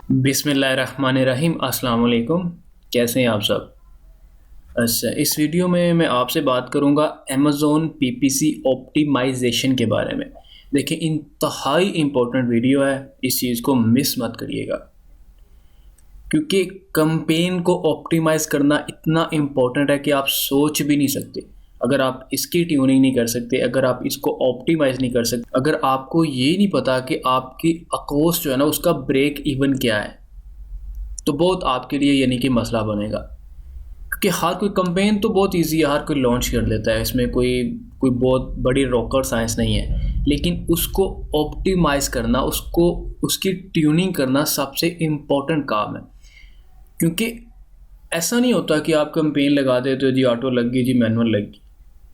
बिस्मिल्लाहिर्रहमानिर्रहीम। अस्सलाम वालेकुम। कैसे हैं आप सब? अच्छा, इस वीडियो में मैं आपसे बात करूंगा अमेज़न पीपीसी ऑप्टिमाइज़ेशन के बारे में। देखिए, इंतहाई इम्पोर्टेंट वीडियो है, इस चीज़ को मिस मत करिएगा, क्योंकि कैंपेन को ऑप्टिमाइज़ करना इतना इम्पोर्टेंट है कि आप सोच भी नहीं सकते। अगर आप इसकी ट्यूनिंग नहीं कर सकते, अगर आप इसको ऑप्टिमाइज़ नहीं कर सकते, अगर आपको ये नहीं पता कि आपकी अकोस्ट जो है ना उसका ब्रेक इवन क्या है, तो बहुत आपके लिए यानी कि मसला बनेगा। क्योंकि हर कोई कैंपेन तो बहुत इजी है, हर कोई लॉन्च कर लेता है, इसमें कोई कोई बहुत बड़ी रॉकेट साइंस नहीं है, लेकिन उसको ऑप्टिमाइज़ करना, उसको उसकी ट्यूनिंग करना सबसे इम्पोर्टेंट काम है। क्योंकि ऐसा नहीं होता कि आप कैंपेन लगा देते हो, जी ऑटो लग गई, जी मैनुअल लग गई,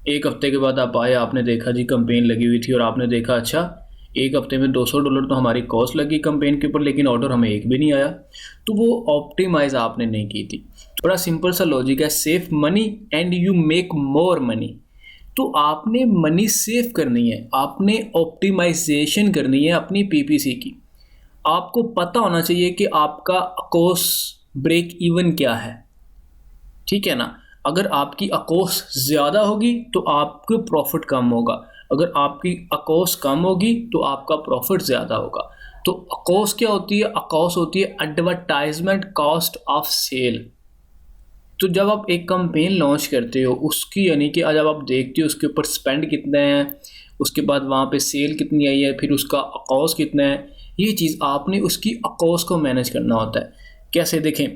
एक हफ्ते के बाद आप आए, आपने देखा जी कैंपेन लगी हुई थी और आपने देखा अच्छा एक हफ्ते में $200 तो हमारी कॉस्ट लगी कैंपेन के ऊपर, लेकिन ऑर्डर हमें एक भी नहीं आया। तो वो ऑप्टिमाइज़ आपने नहीं की थी। बड़ा सिंपल सा लॉजिक है, save money and you make more money. तो आपने मनी सेव करनी है, आपने ऑप्टिमाइजेशन करनी है अपनी पीपीसी की। आपको पता होना चाहिए कि आपका कॉस्ट ब्रेक इवन क्या है, ठीक है ना। अगर आपकी अकोस ज़्यादा होगी तो आपका प्रॉफिट कम होगा, अगर आपकी अकोस कम होगी तो आपका प्रॉफिट ज़्यादा होगा। तो अकोस क्या होती है? अकोस होती है एडवर्टाइजमेंट कॉस्ट ऑफ सेल। तो जब आप एक कैंपेन लॉन्च करते हो, उसकी यानी कि जब आप देखते हो उसके ऊपर स्पेंड कितने हैं, उसके बाद वहाँ पे सेल कितनी आई है, फिर उसका अकोस कितना है, ये चीज़ आपने उसकी अकोस को मैनेज करना होता है। कैसे देखें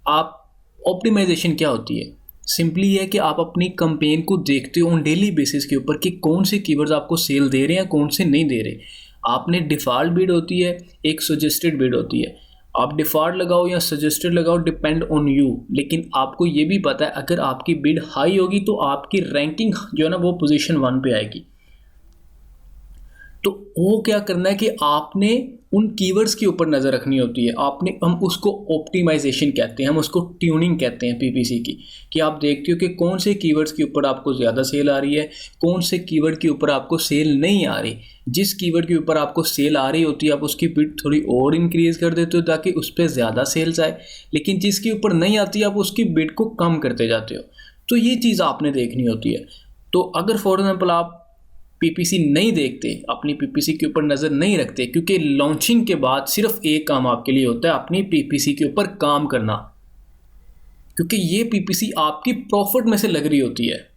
आप, ऑप्टिमाइजेशन क्या होती है? सिंपली है कि आप अपनी कैंपेन को देखते हो ऑन डेली बेसिस के ऊपर कि कौन से कीवर्ड्स आपको सेल दे रहे हैं, कौन से नहीं दे रहे। आपने डिफ़ॉल्ट बिड होती है, एक सजेस्टेड बिड होती है। आप डिफ़ॉल्ट लगाओ या सजेस्टेड लगाओ, डिपेंड ऑन यू। लेकिन आपको ये भी पता है अगर आपकी बिड हाई होगी तो आपकी रैंकिंग जो है ना वो पोजीशन 1 पे आएगी। तो वो क्या करना है कि आपने उन कीवर्ड्स के ऊपर नज़र रखनी होती है। आपने, हम उसको ऑप्टिमाइजेशन कहते हैं, हम उसको ट्यूनिंग कहते हैं पीपीसी की, कि आप देखते हो कि कौन से कीवर्ड्स के ऊपर आपको ज़्यादा सेल आ रही है, कौन से कीवर्ड के ऊपर आपको सेल नहीं आ रही। जिस कीवर्ड के ऊपर आपको सेल आ रही होती है आप उसकी बिड थोड़ी और इंक्रीज़ कर देते हो ताकि उस पर ज़्यादा सेल्स आए, लेकिन जिसके ऊपर नहीं आती आप उसकी बिड को कम करते जाते हो। तो ये चीज़ आपने देखनी होती है। तो अगर फॉर एग्जाम्पल आप पीपीसी नहीं देखते, अपनी पीपीसी के ऊपर नज़र नहीं रखते, क्योंकि लॉन्चिंग के बाद सिर्फ एक काम आपके लिए होता है, अपनी पीपीसी के ऊपर काम करना, क्योंकि ये पीपीसी आपकी प्रॉफिट में से लग रही होती है।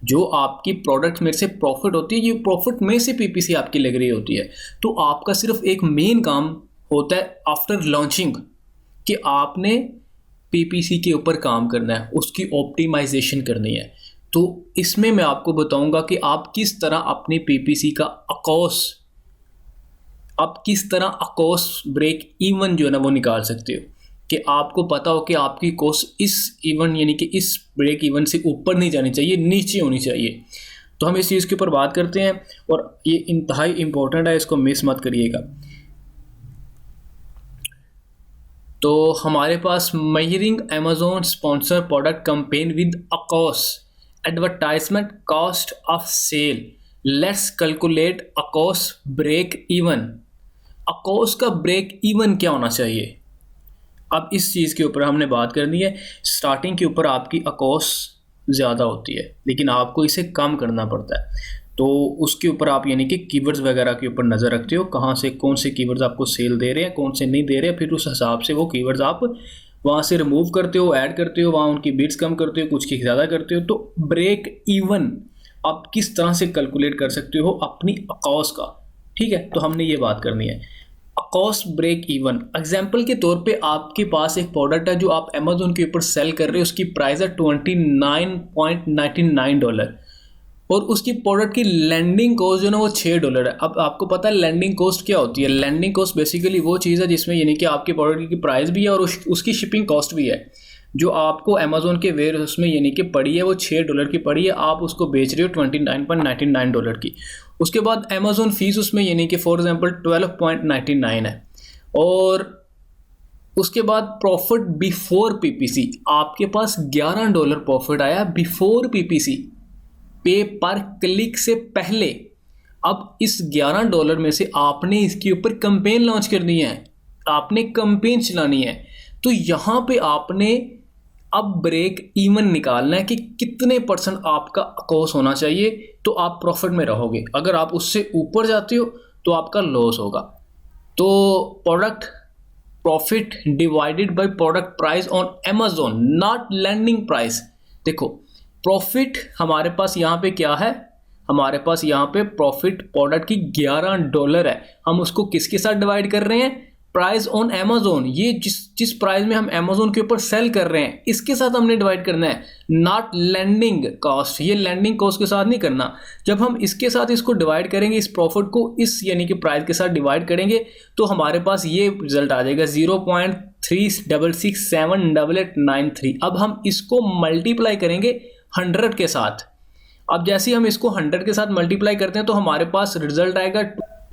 जो आपकी प्रोडक्ट में से प्रॉफिट होती है, ये प्रॉफिट में से पीपीसी आपकी लग रही होती है। तो आपका सिर्फ एक मेन काम होता है आफ्टर लॉन्चिंग कि आपने पीपीसी के ऊपर काम करना है, उसकी ऑप्टिमाइजेशन करनी है। तो इसमें मैं आपको बताऊंगा कि आप किस तरह अपनी पीपीसी का अकोस, आप किस तरह अकोस ब्रेक इवन जो है ना वो निकाल सकते हो, कि आपको पता हो कि आपकी कोस्ट इस इवन यानी कि इस ब्रेक इवन से ऊपर नहीं जानी चाहिए, नीचे होनी चाहिए। तो हम इस चीज़ के ऊपर बात करते हैं और ये इंतहाई इम्पोर्टेंट है, इसको मिस मत करिएगा। तो हमारे पास measuring Amazon sponsor product campaign with ACOS advertisement cost of sale, let's calculate ACOS break even. ACOS का ब्रेक इवन क्या होना चाहिए, अब इस चीज़ के ऊपर हमने बात करनी है। स्टार्टिंग के ऊपर आपकी अकोस ज़्यादा होती है, लेकिन आपको इसे कम करना पड़ता है। तो उसके ऊपर आप यानी कि कीवर्ड्स वगैरह के ऊपर नज़र रखते हो, कहाँ से कौन से कीवर्ड्स आपको सेल दे रहे हैं, कौन से नहीं दे रहे हैं, फिर उस हिसाब से वो कीवर्ड्स आप वहाँ से रिमूव करते हो, ऐड करते हो, वहाँ उनकी बिड्स कम करते हो, कुछ की ज़्यादा करते हो। तो ब्रेक इवन आप किस तरह से कैलकुलेट कर सकते हो अपनी अकोस का, ठीक है। तो हमने ये बात करनी है कॉस्ट ब्रेक इवन। एग्जाम्पल के तौर पे आपके पास एक प्रोडक्ट है जो आप अमेजोन के ऊपर सेल कर रहे हो, उसकी प्राइस है $29.99 और उसकी प्रोडक्ट की लैंडिंग कॉस्ट जो ना वो $6 है। अब आपको पता है लैंडिंग कॉस्ट क्या होती है? लैंडिंग कॉस्ट बेसिकली वो चीज़ है जिसमें यानी कि आपके प्रोडक्ट की प्राइस भी है और उसकी शिपिंग कॉस्ट भी है, जो आपको अमेजोन के वेयर हाउस में यानी कि पड़ी है वो $6 की पड़ी है, आप उसको बेच रहे हो $29.99 की। उसके बाद अमेजोन फीस उसमें यानी कि फॉर एग्जांपल 12.99 है। और उसके बाद प्रॉफिट बिफोर पीपीसी, आपके पास $11 प्रॉफिट आया बिफोर पीपीसी, पे पर क्लिक से पहले। अब इस $11 में से आपने इसके ऊपर कैंपेन लॉन्च करनी है। आपने कैंपेन चलानी है, तो यहाँ पे आपने अब ब्रेक इवन निकालना है कि कितने परसेंट आपका अकॉस होना चाहिए तो आप प्रॉफिट में रहोगे। अगर आप उससे ऊपर जाते हो तो आपका लॉस होगा। तो product profit divided by product price on Amazon, not landing price. देखो प्रॉफिट हमारे पास यहाँ पे क्या है, हमारे पास यहाँ पे प्रॉफिट प्रोडक्ट की $11 है। हम उसको किसके साथ डिवाइड कर रहे हैं, प्राइस ऑन अमेजोन। ये जिस प्राइस में हम अमेजोन के ऊपर सेल कर रहे हैं इसके साथ हमने डिवाइड करना है, नॉट लैंडिंग कॉस्ट। ये लैंडिंग कॉस्ट के साथ नहीं करना। जब हम इसके साथ इसको डिवाइड करेंगे, इस प्रॉफिट को इस यानी कि प्राइस के साथ डिवाइड करेंगे, तो हमारे पास ये रिजल्ट आ जाएगा 0.36678893। अब हम इसको मल्टीप्लाई करेंगे 100 के साथ। अब जैसे ही हम इसको 100 के साथ मल्टीप्लाई करते हैं तो हमारे पास रिजल्ट आएगा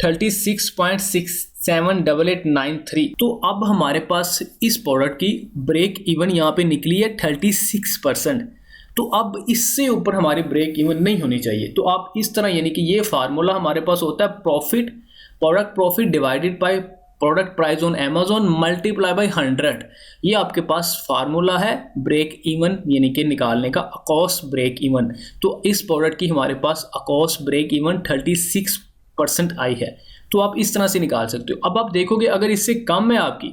36.678893। तो अब हमारे पास इस प्रोडक्ट की ब्रेक इवन यहाँ पे निकली है 36%। तो अब इससे ऊपर हमारी ब्रेक इवन नहीं होनी चाहिए। तो आप इस तरह यानी कि ये फार्मूला हमारे पास होता है product profit divided by product price on Amazon multiply by 100। ये आपके पास फार्मूला है ब्रेक इवन यानी कि निकालने का, अकॉस ब्रेक इवन। तो इस प्रोडक्ट की हमारे पास अकॉस ब्रेक इवन 36% आई है। तो आप इस तरह से निकाल सकते हो। अब आप देखोगे अगर इससे कम है आपकी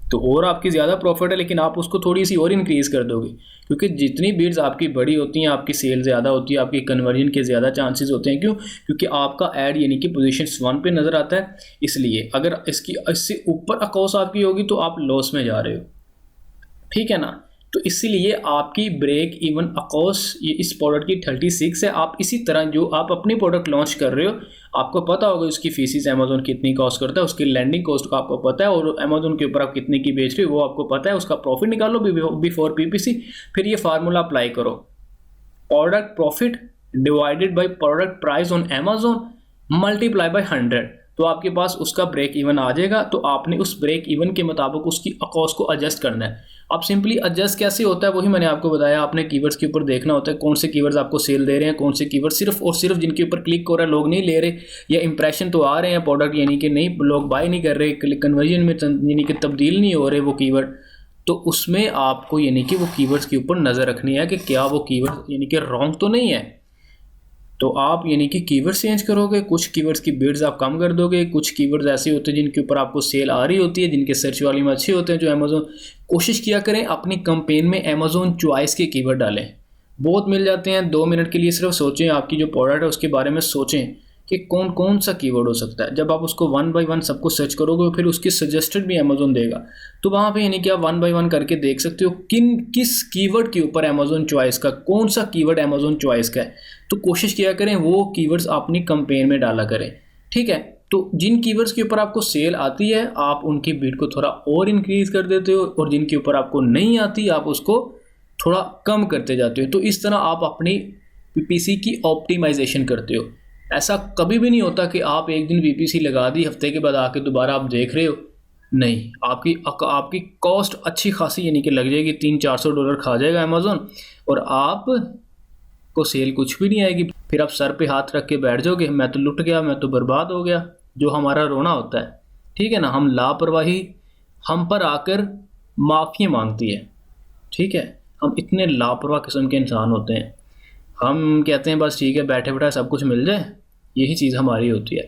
तो और आपकी ज़्यादा प्रॉफिट है, लेकिन आप उसको थोड़ी सी और इंक्रीज कर दोगे, क्योंकि जितनी बिड्स आपकी बड़ी होती हैं आपकी सेल ज़्यादा होती है, आपकी कन्वर्जन के ज़्यादा चांसेस होते हैं। क्यों? क्योंकि आपका ऐड यानी कि पोजीशन 1 पे नज़र आता है। इसलिए अगर इससे ऊपर अकॉस आपकी होगी तो आप लॉस में जा रहे हो, ठीक है ना। तो इसीलिए आपकी ब्रेक इवन अकॉस ये इस प्रोडक्ट की 36 है। आप इसी तरह जो आप अपनी प्रोडक्ट लॉन्च कर रहे हो, आपको पता होगा उसकी फीसिस अमेजोन कितनी कॉस्ट करता है, उसकी लैंडिंग कॉस्ट का आपको पता है, और अमेजोन के ऊपर आप कितने की बेच रहे हो वो आपको पता है। उसका प्रॉफिट निकालो बिफोर पीपीसी, फिर ये फार्मूला अप्लाई करो, product profit divided by product price on Amazon multiply by 100। तो आपके पास उसका ब्रेक इवन आ जाएगा। तो आपने उस ब्रेक इवन के मुताबिक उसकी कॉस्ट को एडजस्ट करना है। अब सिंपली एडजस्ट कैसे होता है वही मैंने आपको बताया। आपने कीवर्ड्स के ऊपर देखना होता है कौन से कीवर्ड्स आपको सेल दे रहे हैं, कौन से कीवर्ड सिर्फ और सिर्फ जिनके ऊपर क्लिक हो रहा है लोग नहीं ले रहे, या इंप्रेशन तो आ रहे हैं प्रोडक्ट यानी कि नहीं लोग बाय नहीं कर रहे, कन्वर्जन में यानी कि तब्दील नहीं हो रहे वो कीवर्ड, तो उसमें आपको यानी कि वो कीवर्ड्स के ऊपर नज़र रखनी है कि क्या वो कीवर्ड यानी कि रॉन्ग तो नहीं है। तो आप यानी कि कीवर्ड चेंज करोगे, कुछ कीवर्ड्स की बिड्स आप कम कर दोगे, कुछ कीवर्ड्स ऐसे होते हैं जिनके ऊपर आपको सेल आ रही होती है, जिनके सर्च वॉल्यूम में अच्छे होते हैं जो अमेजोन। कोशिश किया करें अपनी कैंपेन में अमेजोन चॉइस के कीवर्ड डालें, बहुत मिल जाते हैं। 2 मिनट के लिए सिर्फ सोचें, आपकी जो प्रोडक्ट है उसके बारे में सोचें कि कौन कौन सा कीवर्ड हो सकता है। जब आप उसको 1 बाय 1 सबको सर्च करोगे फिर उसकी सजेस्टेड भी अमेजोन देगा, तो वहाँ पे यानी कि आप 1 बाय 1 करके देख सकते हो किस कीवर्ड के ऊपर अमेजोन चॉइस का, कौन सा कीवर्ड अमेजोन चॉइस का है। तो कोशिश किया करें वो कीवर्ड्स अपनी कैंपेन में डाला करें, ठीक है। तो जिन कीवर्ड्स के ऊपर आपको सेल आती है आप उनकी बिड को थोड़ा और इंक्रीज कर देते हो, और जिनके ऊपर आपको नहीं आती आप उसको थोड़ा कम करते जाते हो। तो इस तरह आप अपनी पीपीसी की ऑप्टिमाइजेशन करते हो। ऐसा कभी भी नहीं होता कि आप एक दिन पीपीसी लगा दी, हफ्ते के बाद आके दोबारा आप देख रहे हो, नहीं। आपकी कॉस्ट अच्छी खासी यानी कि लग जाएगी, $300-400 खा जाएगा अमेजोन, और आप को सेल कुछ भी नहीं आएगी। फिर आप सर पे हाथ रख के बैठ जाओगे, मैं तो लुट गया, मैं तो बर्बाद हो गया, जो हमारा रोना होता है, ठीक है ना। हम लापरवाही हम पर आकर माफ़ी मांगती है, ठीक है। हम इतने लापरवाह किस्म के इंसान होते हैं, हम कहते हैं बस ठीक है बैठे बैठे सब कुछ मिल जाए, यही चीज़ हमारी होती है।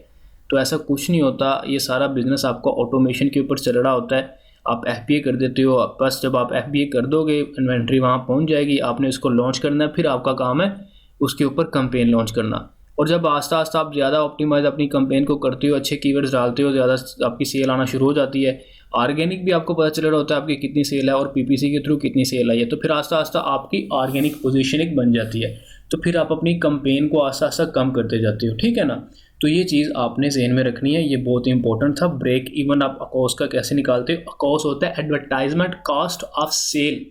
तो ऐसा कुछ नहीं होता। ये सारा बिजनेस आपका ऑटोमेशन के ऊपर चल रहा होता है। आप FBA कर देते हो, बस जब आप FBA कर दोगे इन्वेंट्री वहाँ पहुँच जाएगी, आपने इसको लॉन्च करना है, फिर आपका काम है उसके ऊपर कैंपेन लॉन्च करना। और जब आस्ता आस्ता आप ज़्यादा ऑप्टिमाइज अपनी कैंपेन को करते हो, अच्छे कीवर्ड्स डालते हो, ज़्यादा आपकी सेल आना शुरू हो जाती है। ऑर्गेनिक भी आपको पता चल रहा होता है आपकी कितनी सेल है और पीपीसी के थ्रू कितनी सेल आई है, तो फिर आस्ता आस्ता आपकी ऑर्गेनिक पोजीशनिंग बन जाती है। तो फिर आप अपनी कैंपेन को आस्ता आस्ता कम करते जाते हो, ठीक है ना। तो ये चीज़ आपने ज़हन में रखनी है, ये बहुत इंपॉर्टेंट था। ब्रेक इवन आप अकॉस का कैसे निकालते हो? अकॉस होता है एडवर्टाइजमेंट कॉस्ट ऑफ सेल।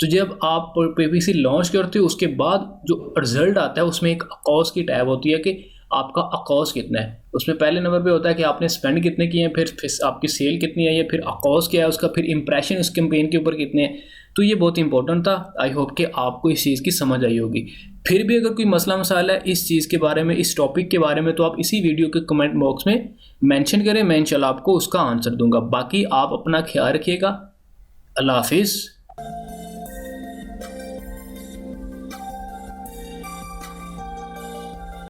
तो जब आप पीपीसी लॉन्च करते हो उसके बाद जो रिजल्ट आता है उसमें एक अकॉस की टैब होती है कि आपका अकॉस कितना है। उसमें पहले नंबर पे होता है कि आपने स्पेंड कितने किए हैं, फिर आपकी सेल कितनी आई है, फिर अकॉस क्या है उसका, फिर इंप्रेशन उस कैंपेन के ऊपर कितने हैं। तो ये बहुत इंपॉर्टेंट था। आई होप कि आपको इस चीज़ की समझ आई होगी। फिर भी अगर कोई मसला मसाला है इस चीज़ के बारे में, इस टॉपिक के बारे में, तो आप इसी वीडियो के कमेंट बॉक्स में मेंशन करें, मैं इंशाल्लाह आपको उसका आंसर दूंगा। बाकी आप अपना ख्याल रखिएगा। अल्लाह हाफिज़।